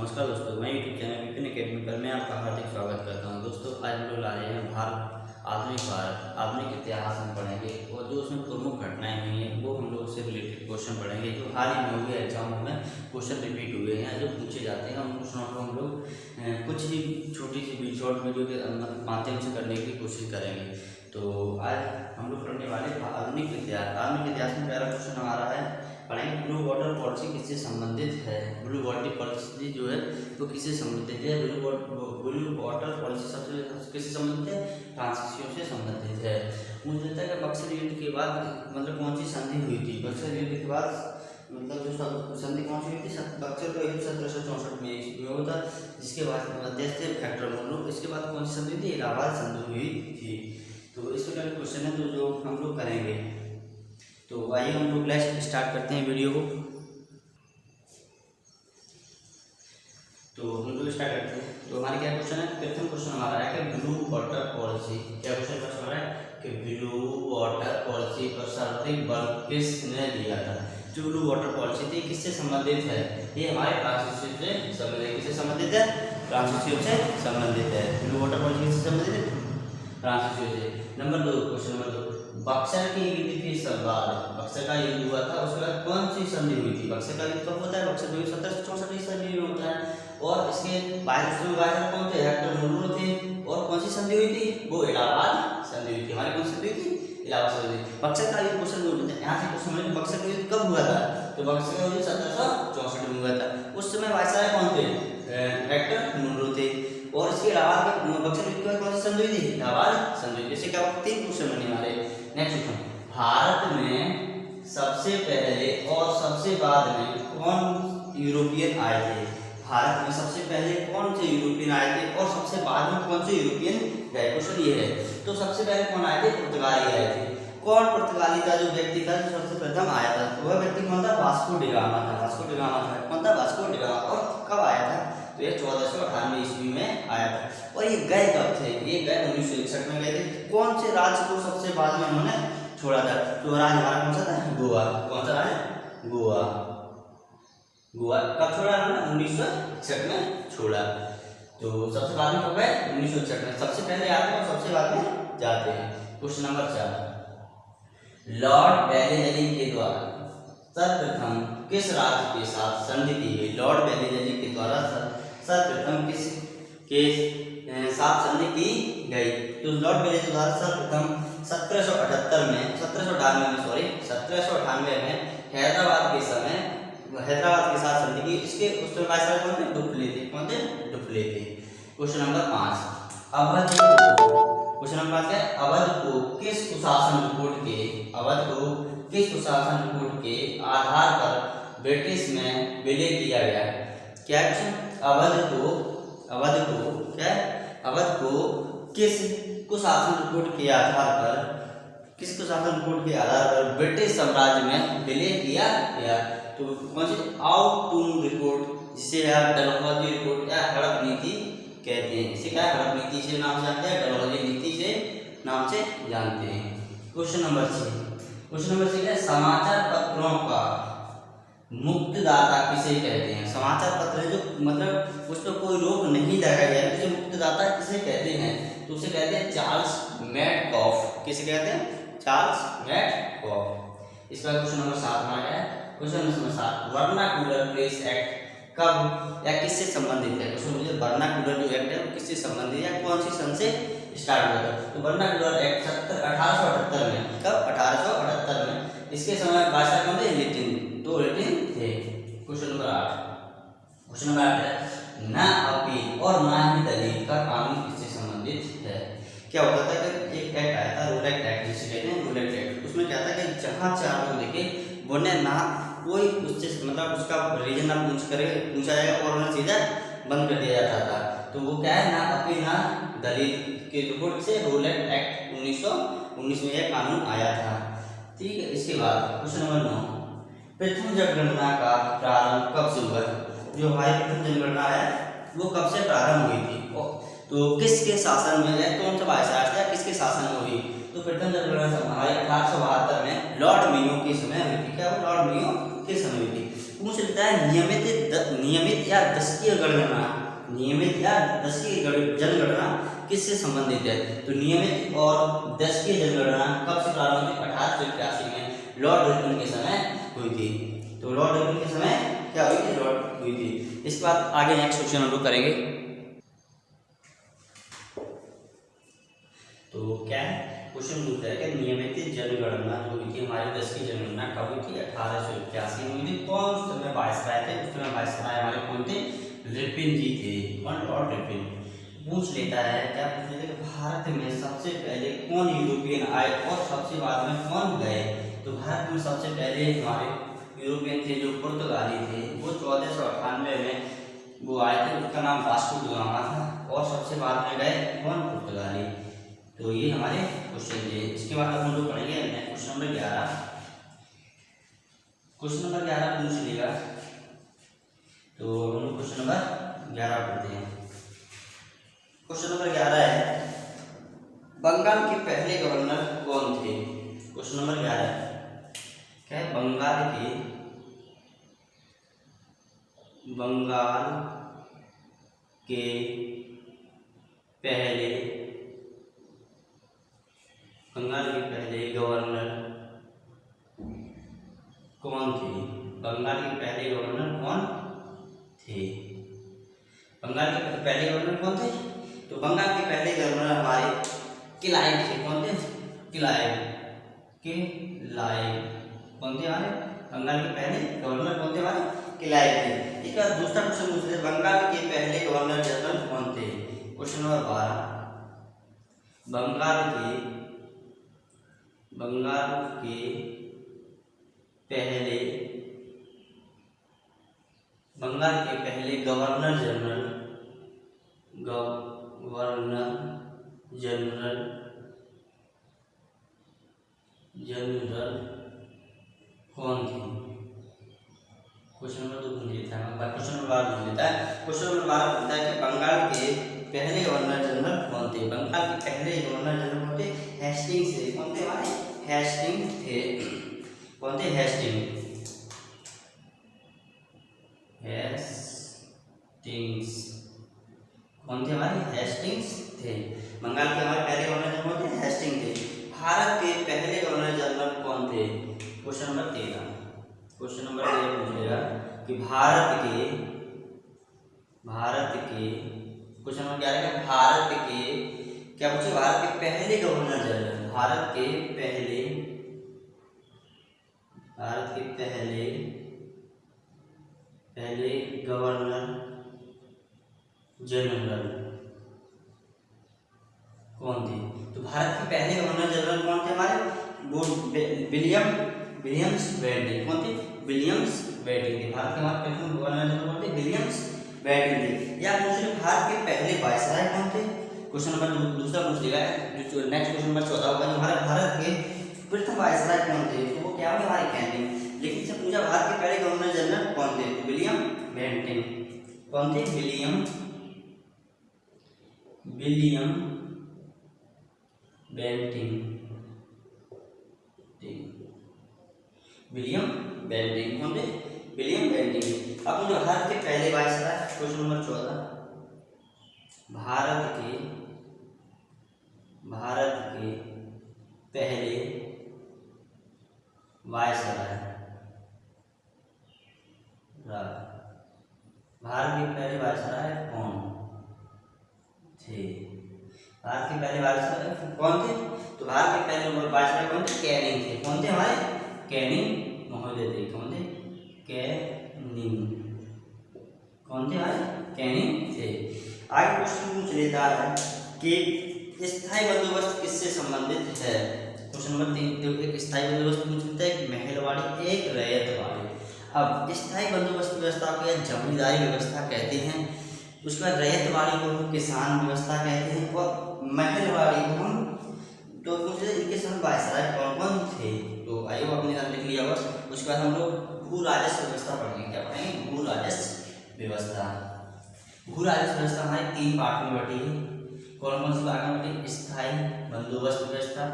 नमस्कार दोस्तों, मैं यूट्यूब चैनल विपिन अकेडमी पर मैं आपका हार्दिक स्वागत करता हूं। दोस्तों, आज हम लोग ला रहे हैं आधुनिक इतिहास में पढ़ेंगे और जो उसमें प्रमुख घटनाएं हुई हैं वो हम लोग उससे रिलेटेड क्वेश्चन पढ़ेंगे। जो हाल ही में हुए एग्जामों में क्वेश्चन रिपीट हुए हैं, जो पूछे जाते हैं उन क्वेश्चनों को हम लोग कुछ ही छोटी सी शॉर्ट वीडियो के माध्यम से करने की कोशिश करेंगे। तो आज हम लोग पढ़ने वाले आधुनिक इतिहास में पहला क्वेश्चन हमारा है, पढ़ेंगे ब्लू वाटर पॉलिसी किससे संबंधित है। ब्लू वाटर पॉलिसी जो है वो किससे संबंधित है? ब्लू वाटर पॉलिसी सबसे किससे संबंधित है? फ्रांसीसियों से संबंधित है। मुझे लगता है कि बक्सर युद्ध के बाद मतलब कौन सी संधि हुई थी? बक्सर युद्ध के बाद मतलब जो संधि कौन सी हुई थी? बक्सर का युद्ध 1764 में हुआ था, जिसके बाद मध्यस्थ फैक्टर मोहल्लों। इसके बाद कौन सी संधि थी? इलाहाबाद संधि हुई थी। तो इस प्रकार के क्वेश्चन है तो जो हम लोग करेंगे। तो आइए हम लोग लाइव स्टार्ट करते हैं वीडियो को। तो हम लोग स्टार्ट करते हैं। तो हमारे क्या क्वेश्चन है? प्रथम क्वेश्चन हमारा है कि ब्लू वाटर पॉलिसी, क्या क्वेश्चन हमारा है कि ब्लू वाटर पॉलिसी पर सर्वाधिक बल किसने दिया था? जो ब्लू वाटर पॉलिसी थी किससे संबंधित है? ये हमारे फ्रांसीसियों से संबंधित है। किससे संबंधित है? फ्रांसीसियों से संबंधित है। ब्लू वाटर पॉलिसी किससे संबंधित है? फ्रांसीसियों से। नंबर 2, क्वेश्चन नंबर 2, बक्सर की युद्ध के बाद बक्सर का युद्ध हुआ था, उसके बाद कौन सी संधि हुई थी? बक्सर का युद्ध कब होता है? बक्सर में 1764 ईस्वी में होता है। और इसके वायसराय कौन थे? हेक्टर मोहल्लो थे। और कौन सी संधि हुई थी? वो इलाहाबाद संधि हुई थी। हमारी कौन सी संधि हुई थी? इलाहाबाद संधि। बक्सर का युद्ध क्वेश्चन में यहाँ से क्वेश्चन में बक्सर का युद्ध कब हुआ था? तो बक्सर का युद्ध 1764 में हुआ था। उस समय वायसराय कौन थे? हेक्टर मोहल्लो थे। और इसके अलावा बक्सर युद्ध में कौन सी संधि हुई थी? इलाहाबाद संधि। जैसे क्या 3 क्वेश्चन बने हमारे। नेक्स्ट क्वेश्चन, भारत में सबसे पहले और सबसे बाद में कौन यूरोपियन आए थे? भारत में सबसे पहले कौन से यूरोपियन आए थे और सबसे बाद में कौन से यूरोपियन गए? क्वेश्चन ये है। तो सबसे पहले कौन आए थे? पुर्तगाली आए थे। कौन पुर्तगाली का जो व्यक्ति था जो सबसे प्रथम आया था? वह व्यक्ति कौन था? वास्को डी गामा था। वास्को डी गामा था। कौन था? Vasco D gamma. और कब आया था? तो ये 1498 ईस्वी में आया था। और ये गए कब थे? ये गए 1961 में गए थे। कौन से राज्य को सबसे बाद में उन्होंने छोड़ा था? तो राज्य हमारा कौन सा था? गोवा। कौन सा राज्य? गोवा। गोवा कब छोड़ा उन्होंने? 1961 में छोड़ा। तो सबसे बाद में कब गए? 1961 में। सबसे पहले आते हैं और सबसे बाद में जाते हैं। क्वेश्चन नंबर 4, लॉर्ड वेलेस्ली के द्वारा सर्वप्रथम किस राज्य के साथ संधि की गई? लॉर्ड वेलेस्ली के द्वारा सर्वप्रथम किस के साथ संधि की गई? तो लॉर्ड वेलेस्ली द्वारा सर्वप्रथम 1798 में हैदराबाद के साथ संधि की। इसके उस समय वायसराय कौन थे? डुप्ले थे। कौन थे? डुप्ले थे। क्वेश्चन नंबर 5, क्वेश्चन नंबर 5 क्या है? अवध को किस कुशासन रिपोर्ट के आधार पर ब्रिटिश में विलय किया गया? क्या क्वेश्चन? अवध को किस कुशासन रिपोर्ट के आधार पर ब्रिटिश साम्राज्य में विलय किया गया? तो कौन सी? आउटून रिपोर्ट, जिसे आप डलहौजी रिपोर्ट या हड़प नीति कहते हैं। इसे क्या हड़प नीति से नाम जानते हैं? डलहौजी नीति से नाम से जानते हैं। क्वेश्चन नंबर 6 है, समाचार पत्रों का मुक्तदाता किसे कहते हैं? समाचार पत्र जो मतलब उस पर कोई रोक नहीं लगाई है, उसे मुक्तदाता किसे कहते हैं? तो उसे कहते हैं चार्ल्स मैडकॉफ। किसे कहते हैं? चार्ल्स मैडकॉफ। इसका क्वेश्चन नंबर 7 हमारा है। Question number 7, vernacular press act कब या किससे संबंधित है? क्वेश्चन मुझे वर्नाक्यूलर जो एक्ट है वो किससे संबंधित है? कौन सी सन से स्टार्ट हुआ था? तो वर्नाक्यूलर एक्ट 1878 में। कब? 1878 में। इसके समय भाषा कौन थे? लिटिन। तो लिटिन थे। क्वेश्चन नंबर 8 है, न अपील और न ही दलील का कानून किससे संबंधित है? क्या होता था कि एक एक्ट आया था, रूलेट एक्ट जिसे कहते हैं, रूलेट एक्ट। उसमें क्या था कि जहाँ 4 लोग देखे बोलने ना कोई उससे मतलब उसका रीजन ना पूछा जाएगा और उन्हें सीधा बंद कर दिया जाता था। तो वो क्या है? ना अपील ना दलील के रिपोर्ट से रूलेट एक्ट 1919 में यह कानून आया था। ठीक है। इसके बाद क्वेश्चन नंबर 9, प्रथम जनगणना का प्रारंभ कब से हुआ? जो हमारी प्रथम जनगणना है वो कब से प्रारंभ हुई थी? तो किसके शासन में है? कौन सा वायसराय था? किसके शासन में हुई? तो प्रथम जनगणना हमारे 1872 में लॉर्ड मेयो के समय हुई थी। क्या वो? लॉर्ड मेयो के समय हुई थी। पूछ लेता है नियमित या दशकीय गणना, नियमित या दशकीय जनगणना किससे संबंधित है? तो नियमित और दशकीय जनगणना कब से प्रारंभ हुई? 1881 में लॉर्ड रिपन के समय हुई थी। तो लॉर्ड रिपन के समय क्या हुई थी? लॉर्ड हुई थी। इसके बाद आगे नेक्स्ट क्वेश्चन हम लोग करेंगे। तो क्या है क्वेश्चन पूछता है कि नियमित जनगणना जो हुई थी हमारी दशकीय जनगणना कब हुई थी? 1881 में हुई थी। कौन उस समय वायसराय थे? उस समय वायसराय हमारे कौन थे? रिपन जी थे। कौन? Lord Ripon. पूछ लेता है, क्या पूछ लेता है कि भारत में सबसे पहले कौन यूरोपियन आए और सबसे बाद में कौन गए? तो भारत में सबसे पहले हमारे यूरोपियन थे जो पुर्तगाली थे, वो 1498 में वो आए थे, उसका नाम वास्को डी गामा था। और सबसे बाद में गए कौन? पुर्तगाली। तो ये हमारे क्वेश्चन थे। इसके बाद हम लोग पढ़ेंगे क्वेश्चन नंबर 11। क्वेश्चन नंबर 11 पूछ लेगा, तो हम लोग क्वेश्चन नंबर 11 पढ़ते हैं। क्वेश्चन नंबर 11 है, बंगाल के पहले गवर्नर कौन थे? क्वेश्चन नंबर 11 क्या है? बंगाल के पहले गवर्नर कौन थे? बंगाल के पहले गवर्नर कौन थे? बंगाल के पहले गवर्नर कौन थे? तो बंगाल के पहले गवर्नर हमारे क्लाइव थे। कौन थे? क्लाइव कौन थे हमारे? बंगाल के पहले गवर्नर कौन थे हमारे? क्लाइव थे। इसका दूसरा क्वेश्चन पूछ रहे बंगाल के पहले गवर्नर जनरल कौन थे? क्वेश्चन नंबर 12, बंगाल के पहले गवर्नर जनरल कौन थे? क्वेश्चन नंबर 2 पूछ लेता है, क्वेश्चन नंबर 12 पूछ लेता है। क्वेश्चन नंबर 12 पूछता है कि बंगाल के पहले गवर्नर जनरल कौन थे? बंगाल के पहले गवर्नर जनरल कौन थे? हेस्टिंग्स थे। कौन थे हमारे? हेस्टिंग्स थे। कौन थे? हेस्टिंग्स कौन थे हमारे? हेस्टिंग्स थे। बंगाल के हमारे पहले गवर्नर जनरल कौन थे? हेस्टिंग्स थे। भारत के पहले गवर्नर जनरल कौन थे? क्वेश्चन नंबर 13 पूछ लेगा कि भारत के क्वेश्चन नंबर 11 का भारत के क्या पूछे? भारत के पहले गवर्नर जनरल, भारत के पहले गवर्नर जनरल कौन थे? तो भारत के पहले गवर्नर जनरल कौन थे हमारे? वो विलियम्स बेंटिंग। कौन थे? विलियम्स बेंटिंग थे। भारत के हमारे पहले गवर्नर जनरल कौन थे? विलियम्स बेंटिंग थे। या दूसरे भारत के पहले वायसराय कौन थे? क्वेश्चन नंबर दूसरा पूछ लेगा। जो नेक्स्ट क्वेश्चन नंबर 14 होगा, हमारे भारत के प्रथम वायसराय कौन थे? तो वो क्या होंगे? हमारे कैनिंग। लेकिन से पूछा भारत के पहले गवर्नर जनरल कौन थे? तो विलियम बेंटिंग। कौन थे? विलियम बेंटिंग कौन थे? William Bentinck. अब जो भारत के पहले वायसराय, क्वेश्चन नंबर 14, भारत के पहले वायसराय, भारत के पहले वायसराय कौन थे? भारत के पहले वायसराय कौन थे? तो भारत के पहले वायसराय कौन थे? कैनिंग थे। कौन थे हमारे? कैनिंग महोदय थे। कौन थे? कैनिंग। कौन थे हमारे? कैनिंग थे। आगे क्वेश्चन पूछ लेता है कि स्थायी बंदोबस्त किससे संबंधित है? क्वेश्चन नंबर 3 एक स्थायी बंदोबस्त पूछ लेता है, एक महलवाड़ी, एक रैयतवाड़ी। अब स्थायी बंदोबस्त व्यवस्था को या जमींदारी व्यवस्था कहते हैं, उसके बाद रैयतवाड़ी को हम किसान व्यवस्था कहते हैं, और महलवाड़ी को हम तो इनके समय वायसराय कौन कौन थे? तो आइए वो अपने नाम लिख लिया होगा। उसके बाद हम लोग भू राजस्व व्यवस्था पढ़ेंगे। क्या पढ़ेंगे? भू राजस्व व्यवस्था। भू राजस्व व्यवस्था हमारे 3 पार्ट में बटी है। कौन कौन सी पार्ट में बटी? स्थायी बंदोबस्त व्यवस्था,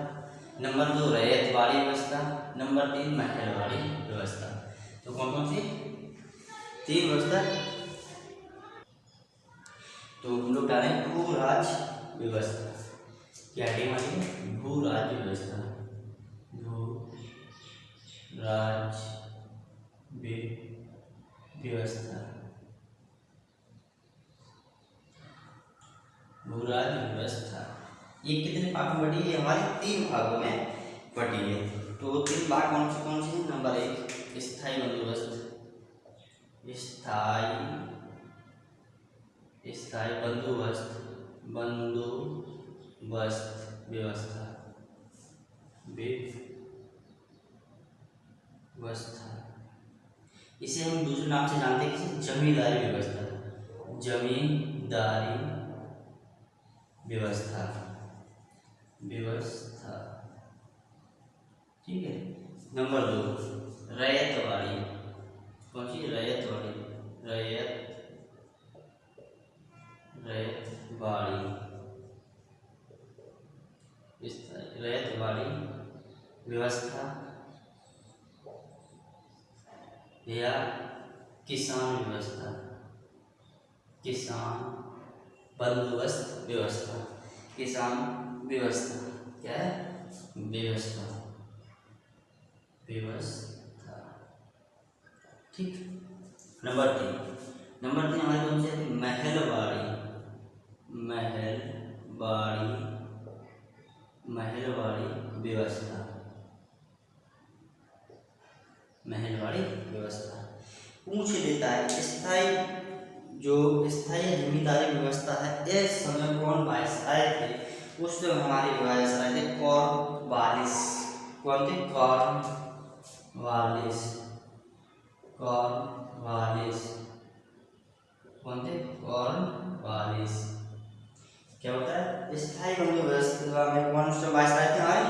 नंबर 2 रैयतवाड़ी व्यवस्था, नंबर 3 महलवाड़ी व्यवस्था। तो कौन कौन सी तीन व्यवस्था। तो हम लोग डालें भू राज्य व्यवस्था। क्या है हमारी भू राज्य व्यवस्था, भू राज्य व्यवस्था, भू राज्य व्यवस्था। ये कितने भाग में बटी है? हमारे तीन भागों में बटी है। तो तीन भाग कौन से हैं? नंबर एक स्थायी बंदोबस्त, स्थायी बंदोबस्त व्यवस्था, इसे हम दूसरे नाम से जानते हैं किसे? जमींदारी व्यवस्था, जमींदारी व्यवस्था, ठीक है। नंबर दो रैयतवाड़ी। कौन सी? रैयतवाड़ी, रैयतवाड़ी व्यवस्था या किसान व्यवस्था, किसान बंदोबस्त व्यवस्था, किसान व्यवस्था। क्या है? व्यवस्था, ठीक। नंबर तीन हमारी कौन सी है? महलवाड़ी व्यवस्था, पूछ लेता है स्थायी जमींदारी व्यवस्था है, इस समय कौन वायसराय थे? उस समय हमारे वायसराय थे कॉर्नवालिस। कौन थे? कॉर्नवालिस। कौन थे? कॉर्नवालिस। क्या होता है? स्थायी व्यवस्था में कौन सा वायसराय थे? हमारे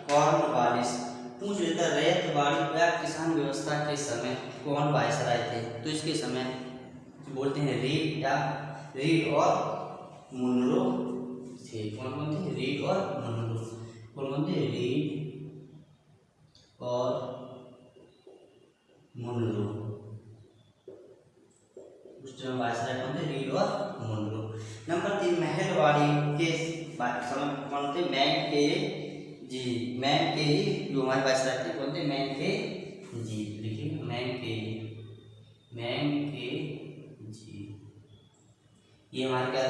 कॉर्नवालिस। पूछ लेता है रैयतवाड़ी या किसान व्यवस्था के समय कौन वायसराय थे? तो इसके समय बोलते हैं रीड और मुनरो थे। कौन थे? रीड और मुनरो। कौन थे? रीड और मुनरो। उस समय वायसराय कौन थे? रीड और मुनरो। नंबर तीन महलवाड़ी के समय कौन थे? मैकेंजी जो हमारे वायसराय थे। कौन थे? मैकेंजी। लिखिए मैकेंजी। ये हमारे क्या थे?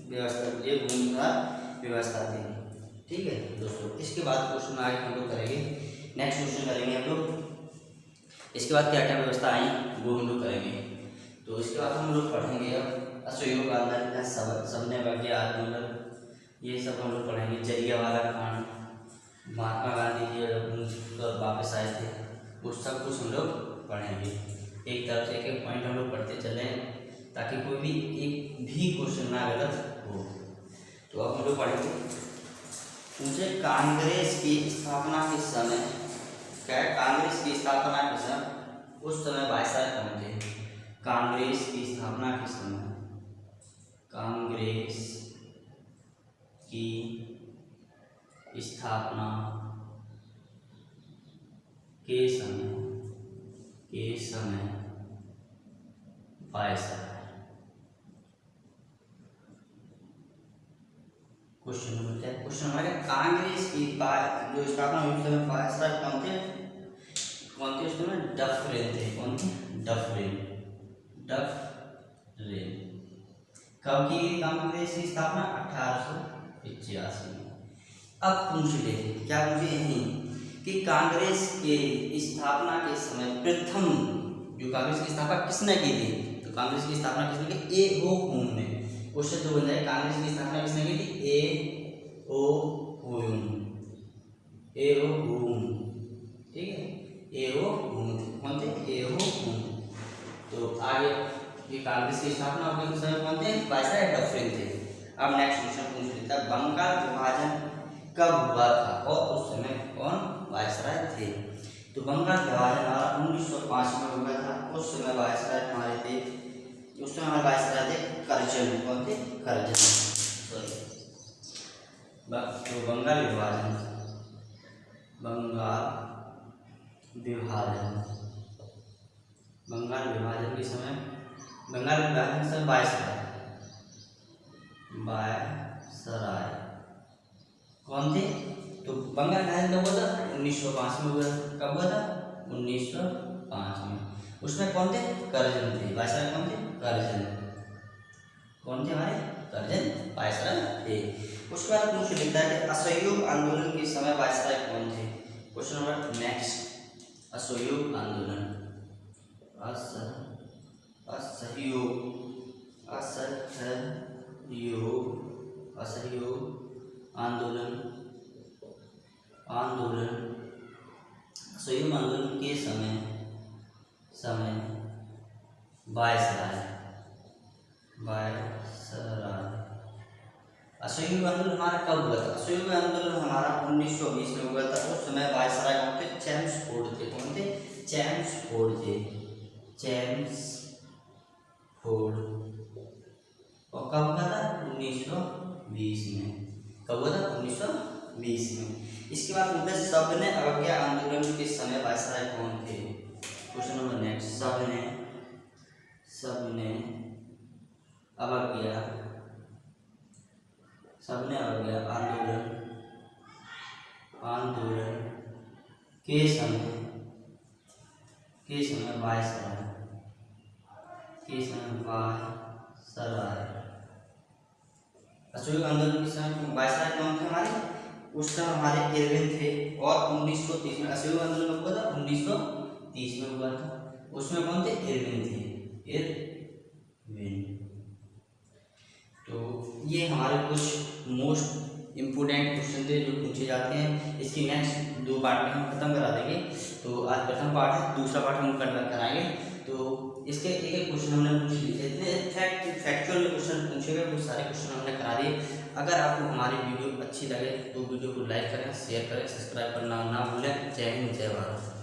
व्यवस्था, ये भूमिगत व्यवस्था थी। ठीक है दोस्तों, इसके बाद क्वेश्चन आगे हम लोग करेंगे। नेक्स्ट क्वेश्चन करेंगे हम लोग। इसके बाद क्या क्या व्यवस्था आई वो हम लोग करेंगे। तो इसके बाद हम लोग पढ़ेंगे अब असहयोग आंदोलन, सबने बल्कि आंदोलन, ये सब हम लोग पढ़ेंगे। जलियांवाला कांड, महात्मा गांधी जी जब वापस आए थे, वो सब कुछ हम लोग पढ़ेंगे। एक तरफ से एक पॉइंट हम लोग पढ़ते चले ताकि कोई भी एक भी क्वेश्चन ना गलत हो। तो अब हम लोग पढ़ेंगे। मुझे कांग्रेस की स्थापना के समय, क्या कांग्रेस की स्थापना के समय उस समय वायसराय कौन थे? कांग्रेस की स्थापना के समय, कांग्रेस की स्थापना के समय वायसराय। क्वेश्चन नंबर क्या? क्वेश्चन हमारे कांग्रेस की जो स्थापना हुई उस समय वायसराय कौन थे? उस समय डफरिन थे। कौन थे? डफरिन। कब की कांग्रेस की स्थापना? 1885 में। अब पूछ ले, क्या मुझे यही कि कांग्रेस के स्थापना के समय प्रथम जो कांग्रेस की स्थापना किसने की थी? तो कांग्रेस की स्थापना किसने की? ए ओ ह्यूम ने। क्वेश्चन तो बन जाए कांग्रेस की स्थापना किसने की थी? ए ओ ह्यूम। ठीक है, ए ओ ह्यूम। कौन थे? ए ओ ह्यूम। तो आगे ये कांग्रेस की स्थापना हुई उस समय कौन थे? वायसराय डफरिन थे। अब नेक्स्ट क्वेश्चन पूछ लेता है बंगाल विभाजन कब हुआ था और उस समय कौन वायसराय थे? तो बंगाल विभाजन हमारा 1905 में हुआ था। उस समय वायसराय हमारे थे, उस समय हमारे वायसराय थे करजन। कौन थे? करजन। सॉरी, तो बंगाल बंगाल विभाजन के समय वायसराय कौन थे? तो बंगाल विभाजन कब हुआ था? 1905 में हुआ। कब हुआ था? 1905 में। उसमें कौन थे? करजन थे। वायसराय कौन थे? करजन। कौन थे हमारे? करजन वायसराय थे। उसके बाद मुझे लिखता है कि असहयोग आंदोलन के समय वायसराय कौन थे? क्वेश्चन नंबर नेक्स्ट, असहयोग आंदोलन, असहयोग आंदोलन असहयोग आंदोलन के समय वायसराय असहयोग आंदोलन हमारा कब हुआ था? असहयोग आंदोलन हमारा 1920 में हुआ था। उस समय वायसराय कौन थे? चेम्सफोर्ड थे। कौन थे? चेम्सफोर्ड थे। चेम्सफोर्ड। और कब हुआ था? 1920 में। कब हुआ था? 1920 में। इसके बाद मुद्दा सबने अवज्ञा आंदोलन के समय वायसराय कौन थे? क्वेश्चन नंबर नेक्स्ट, सबने अवज्ञा आंदोलन के समय वायसराय असहयोग आंदोलन के समय वायसराय कौन थे हमारे? उस समय हमारे इरविन थे। और 1930 में असहयोग आंदोलन कब हुआ था? 1930 में हुआ था। उसमें कौन थे? इरविन थे। इरविन। तो ये हमारे कुछ मोस्ट इम्पोर्टेंट क्वेश्चन थे जो पूछे जाते हैं। इसकी नेक्स्ट 2 पार्ट में हम खत्म करा देंगे। तो आज प्रथम पार्ट है, दूसरा पार्ट हम कल कराएंगे। तो इसके एक क्वेश्चन हमने पूछ लिए थे। फैक्चुअल क्वेश्चन पूछे गए, वो सारे क्वेश्चन हमने करा दिए। अगर आपको हमारी वीडियो अच्छी लगे तो वीडियो को लाइक करें, शेयर करें, सब्सक्राइब करना ना भूलें। जय हिंद, जय भारत।